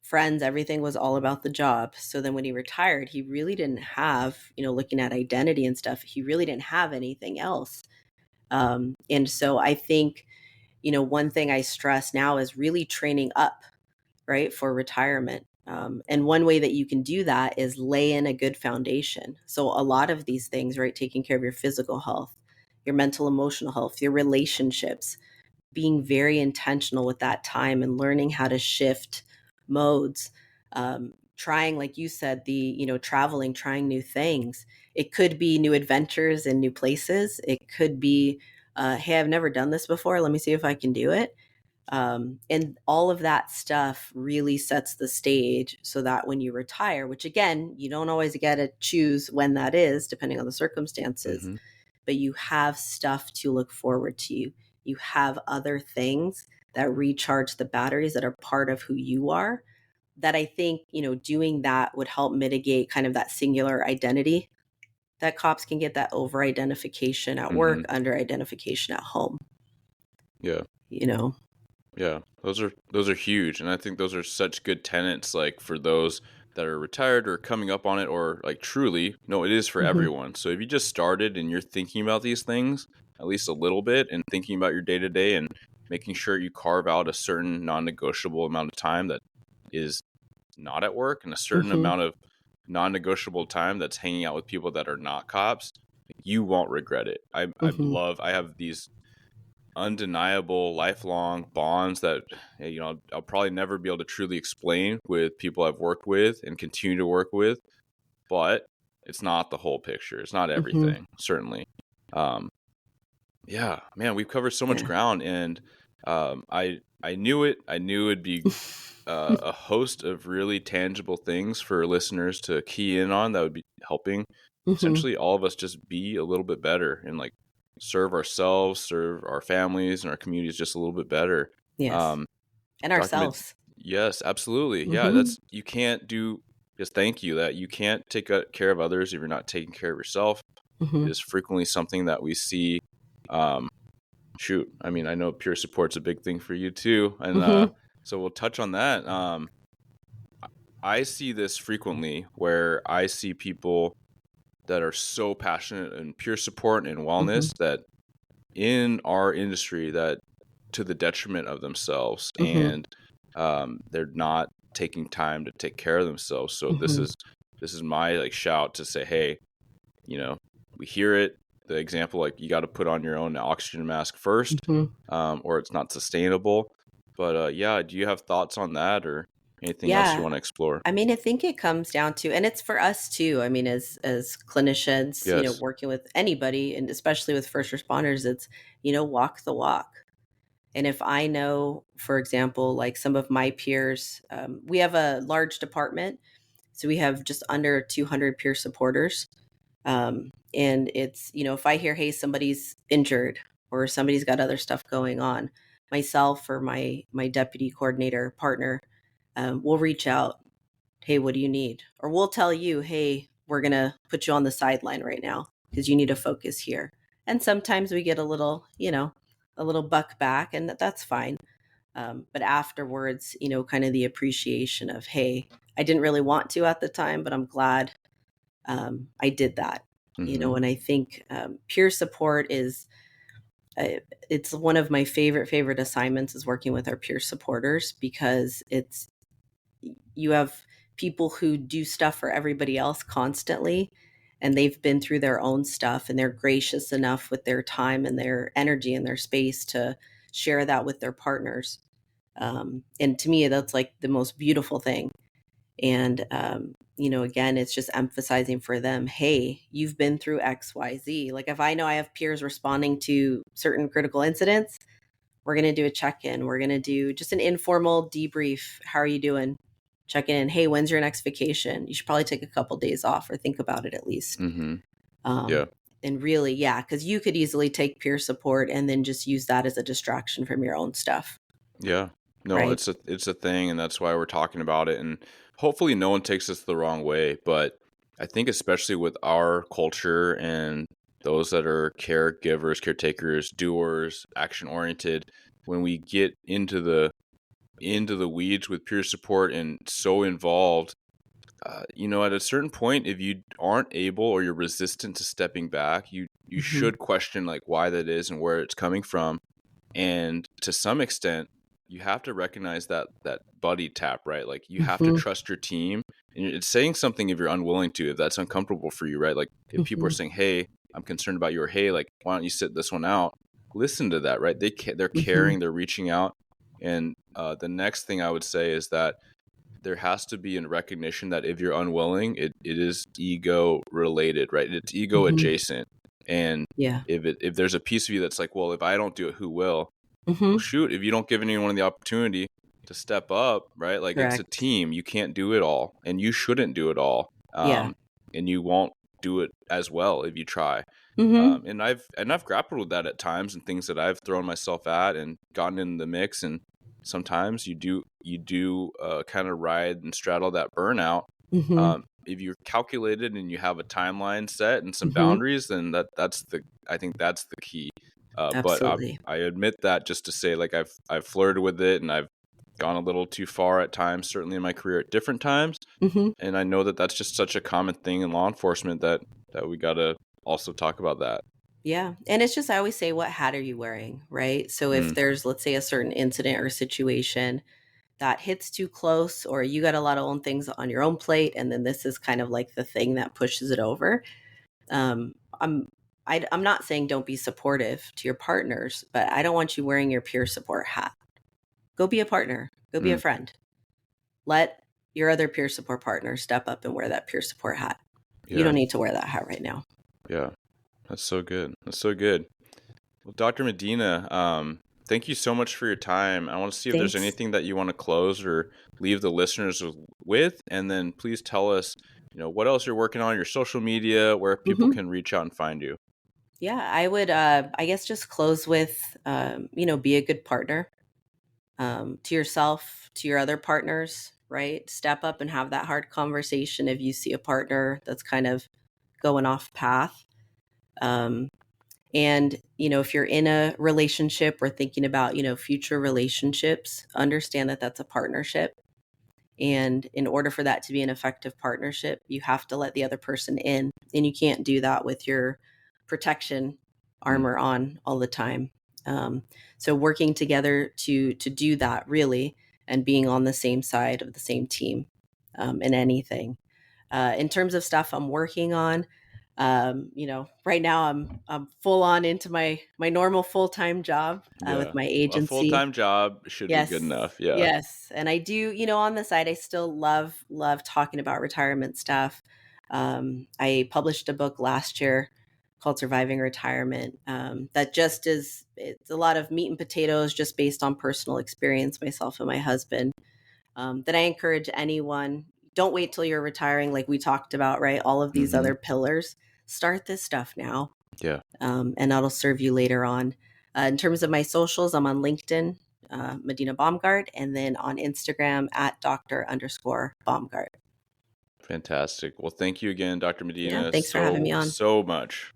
friends, everything was all about the job. So then when he retired, he really didn't have, looking at identity and stuff, he really didn't have anything else. And so I think, one thing I stress now is really training up, right, for retirement. And one way that you can do that is lay in a good foundation. So a lot of these things, right, taking care of your physical health, your mental, emotional health, your relationships, being very intentional with that time and learning how to shift modes, trying, like you said, traveling, trying new things. It could be new adventures in new places. It could be, hey, I've never done this before, let me see if I can do it. And all of that stuff really sets the stage so that when you retire, which again, you don't always get to choose when that is, depending on the circumstances, Mm-hmm. but you have stuff to look forward to. You have other things that recharge the batteries that are part of who you are. That I think, doing that would help mitigate kind of that singular identity that cops can get, that over identification at Mm-hmm. work, under identification at home, Yeah. you know? Yeah, those are huge, and I think those are such good tenets, like for those that are retired or coming up on it, or like truly, no, it is for Hmm. everyone. So if you just started and you're thinking about these things at least a little bit, and thinking about your day to day, and making sure you carve out a certain non-negotiable amount of time that is not at work, and a certain Hmm. amount of non-negotiable time that's hanging out with people that are not cops, you won't regret it. Hmm. I have these undeniable lifelong bonds that I'll probably never be able to truly explain with people I've worked with and continue to work with, but it's not the whole picture. It's not Hmm. everything, certainly. um yeah, man, we've covered so much Yeah. ground, and I knew it. I knew it'd be a host of really tangible things for listeners to key in on that would be helping Hmm. essentially all of us just be a little bit better and like serve ourselves, serve our families and our communities just a little bit better. Yes. Um, And Dr. Mid, ourselves. yes, absolutely. Yeah, Hmm. that's you can't do. Just thank you that you can't take care of others if you're not taking care of yourself. Hmm. It is frequently something that we see. Um, shoot, I mean, I know peer support's a big thing for you too, and Hmm. so we'll touch on that. I see this frequently where I see people that are so passionate in peer support and Hmm. wellness that in our industry that to the detriment of themselves, Hmm. and they're not taking time to take care of themselves. So Hmm. this is my like shout to say, hey, you know, we hear it. The example, like you got to put on your own oxygen mask first, Hmm. or it's not sustainable. But yeah, do you have thoughts on that or anything else you Yeah. want to explore? I mean, I think it comes down to, and it's for us too. I mean, as clinicians, Yes. working with anybody, and especially with first responders, it's walk the walk. And if I know, for example, like some of my peers, we have a large department, so we have just under 200 peer supporters. And it's, if I hear, hey, somebody's injured or somebody's got other stuff going on, myself or my deputy coordinator partner, will reach out. Hey, what do you need? Or we'll tell you, hey, we're going to put you on the sideline right now because you need to focus here. And sometimes we get a little buck back, and that's fine. But afterwards, kind of the appreciation of, hey, I didn't really want to at the time, but I'm glad I did that. Mm-hmm. And I think peer support is, it's one of my favorite assignments is working with our peer supporters, because you have people who do stuff for everybody else constantly, and they've been through their own stuff, and they're gracious enough with their time and their energy and their space to share that with their partners. And to me, that's like the most beautiful thing. And again, it's just emphasizing for them, hey, you've been through XYZ. Like if I know I have peers responding to certain critical incidents, we're going to do a check-in. We're going to do just an informal debrief. How are you doing? Check in. Hey, when's your next vacation? You should probably take a couple days off, or think about it at least. Mm-hmm. Um, Yeah. and really, yeah, because you could easily take peer support and then just use that as a distraction from your own stuff, Yeah. No, right? it's a thing, and that's why we're talking about it. And hopefully no one takes this the wrong way. But I think especially with our culture and those that are caregivers, caretakers, doers, action oriented, when we get into the weeds with peer support and so involved, at a certain point, if you aren't able or you're resistant to stepping back, you Mm-hmm. should question like why that is and where it's coming from. And to some extent, you have to recognize that buddy tap, right? Like you have to Mm-hmm. trust your team, and it's saying something if you're unwilling to, if that's uncomfortable for you, right? Like if people are Mm-hmm. saying, "Hey, I'm concerned about you," or "Hey, like why don't you sit this one out?" Listen to that, right? They're Mm-hmm. caring, they're reaching out, and the next thing I would say is that there has to be a recognition that if you're unwilling, it is ego related, right? It's ego Mm-hmm. adjacent, and Yeah. if there's a piece of you that's like, well, if I don't do it, who will? Well, Mm-hmm. shoot, if you don't give anyone the opportunity to step up, right? Like it's a Correct. team. You can't do it all, and you shouldn't do it all. Yeah. And you won't do it as well if you try. Mm-hmm. And I've grappled with that at times, and things that I've thrown myself at and gotten in the mix. And sometimes you do kind of ride and straddle that burnout. Mm-hmm. If you're calculated and you have a timeline set and some Mm-hmm. boundaries, then I think that's the key. But Absolutely. I admit that just to say, like I've flirted with it and I've gone a little too far at times, certainly in my career at different times. Mm-hmm. And I know that that's just such a common thing in law enforcement that we got to also talk about that. Yeah. And it's just, I always say, what hat are you wearing? Right. So if Mm, there's, let's say, a certain incident or situation that hits too close, or you got a lot of own things on your own plate, and then this is kind of like the thing that pushes it over. Um, I'm, I'm not saying don't be supportive to your partners, but I don't want you wearing your peer support hat. Go be a partner, go be a mm, friend. Let your other peer support partner step up and wear that peer support hat. You yeah, don't need to wear that hat right now. yeah, that's so good. That's so good. Well, Dr. Medina, thank you so much for your time. I want to see if there's Thanks. anything that you want to close or leave the listeners with, and then please tell us, what else you're working on, your social media, where people Hmm. can reach out and find you. Yeah, I would, I guess, just close with, be a good partner, to yourself, to your other partners, right? Step up and have that hard conversation if you see a partner that's kind of going off path. Um, and, if you're in a relationship or thinking about, future relationships, understand that that's a partnership. And in order for that to be an effective partnership, you have to let the other person in. And you can't do that with your protection Mm, armor on all the time. Um, so working together to do that, really, and being on the same side of the same team, in anything. In terms of stuff I'm working on, Right now I'm full on into my normal full-time job with Yeah. my A agency. full-time job should be good Yes. enough. Yeah. Yes. And I do, on the side, I still love talking about retirement stuff. I published a book last year called Surviving Retirement. That just it's a lot of meat and potatoes just based on personal experience, myself and my husband. That I encourage anyone, don't wait till you're retiring, like we talked about, right? All of these Hmm. other pillars. Start this stuff now, Yeah. and that'll serve you later on. In terms of my socials, I'm on LinkedIn, Medina Baumgart, and then on Instagram at Dr._Baumgart. Fantastic. Well, thank you again, Dr. Yeah, Medina, thanks for having me on. so much.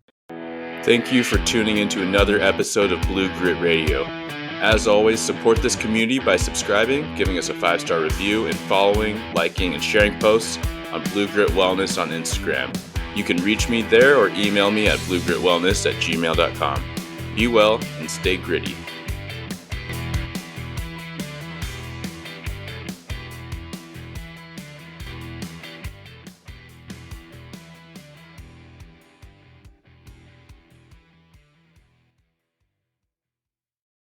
Thank you for tuning into another episode of Blue Grit Radio. As always, support this community by subscribing, giving us a 5-star review, and following, liking, and sharing posts on Blue Grit Wellness on Instagram. You can reach me there or email me at bluegritwellness@gmail.com. Be well and stay gritty.